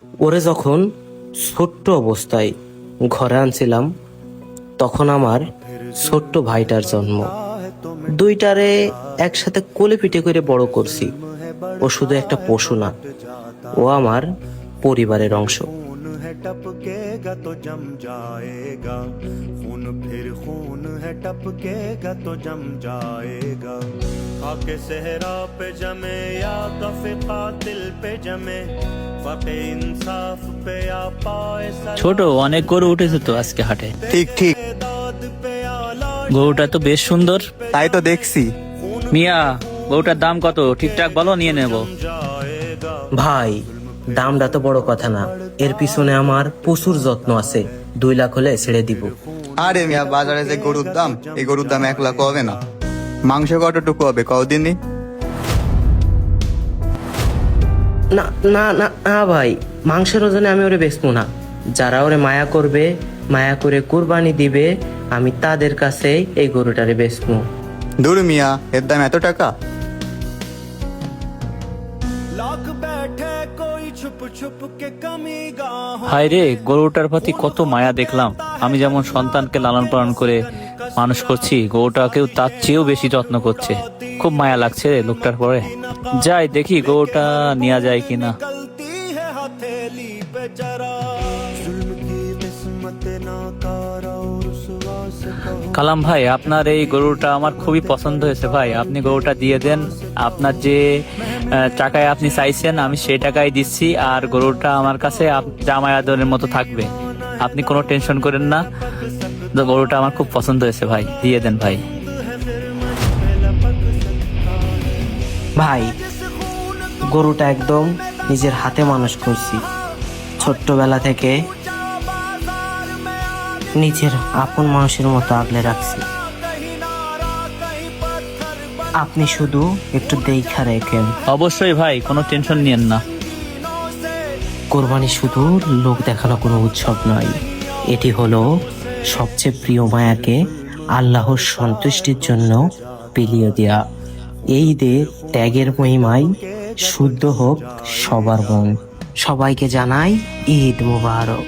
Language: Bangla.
ওরে যখন ছোট্ট অবস্থায় ঘরে আনছিলাম, তখন আমার ছোট্ট ভাইটার জন্ম। দুইটারে একসাথে কোলে পিঠে করে বড় করছি। ও শুধু একটা পশু না, ও আমার পরিবারের অংশ। खून है टपकेगा तो जम जाएगा, खून फिर खून है टपकेगा तो जम जाएगा। खाके सहरा पे जमे या कफे कातिल पे जमे, फके इंसाफ पे या पाए ছোট অনেক গরু উঠেছে তো আজকে হাটে। ঠিক ঠিক, दाद पे आला গরুটা তো বেশ সুন্দর। তাই তো দেখছি। মিয়া, গরুটার দাম কত ঠিকঠাক বলো, নিয়ে নেব। जाएगा। ভাই, দামটা তো বড় কথা না, এর পিছনে আমার প্রচুর যত্ন আছে। 2 লাখ হলে ছেড়ে দিব। আরে মিয়া, বাজারে যে গরুর দাম, এই গরুর দাম 1 লাখ হবে না। মাংস কতটুকু হবে কদিনই? না না না না ভাই, মাংসের ওজনে আমি ওরে বেচবো না। যারা ওরে মায়া করবে, মায়া করে কুরবানি দিবে, আমি তাদের কাছে এই গরুটারে বেচবো। দূর মিয়া, এর দাম এত টাকা? लाख बैठे कोई छुप छुप के कमी गाहों, হায় রে, গরুটার প্রতি কত মায়া দেখলাম। আমি যেমন সন্তানকে লালন পালন করে মানুষ করছি, গরুটাকেও তার চেয়েও বেশি যত্ন করছে। খুব মায়া লাগছে রে লোকটার পরে। যাই দেখি গরুটা নেওয়া যায় কিনা। गलती है हथेली पे जरा, जुल्म की किस्मत नाकारा और रुसवा से कहो। কালাম ভাই, আপনার এই গরুটা আমার খুবই পছন্দ হয়েছে ভাই। আপনি গরুটা দিয়ে দেন। আপনার যে টাকায় আপনি চাইছেন, আমি সেই টাকায় দিচ্ছি। আর গরুটা আমার কাছে জামাই আদরের মতো থাকবে। আপনি কোনো টেনশন করেন না। তো গরুটা আমার খুব পছন্দ হয়েছে ভাই, দিয়ে দেন ভাই। ভাই, গরুটা একদম নিজের হাতে মানুষ করছি। ছোট্টবেলা থেকে নিজের আপন মানুষের মতো আগলে রাখছি। আপনি শুধু একটু দেখা রেখেন। অবশ্যই ভাই, কোনো টেনশন নিয়েন না। কোরবানি শুধু লোক দেখানো কোনো উৎসব নয়, এটি হলো সবচেয়ে প্রিয় মায়াকে আল্লাহর সন্তুষ্টির জন্য বিলিয়ে দেয়া। এই ঈদের ত্যাগের মহিমায় শুদ্ধ হোক সবার মন। সবাইকে জানাই ঈদ মোবারক।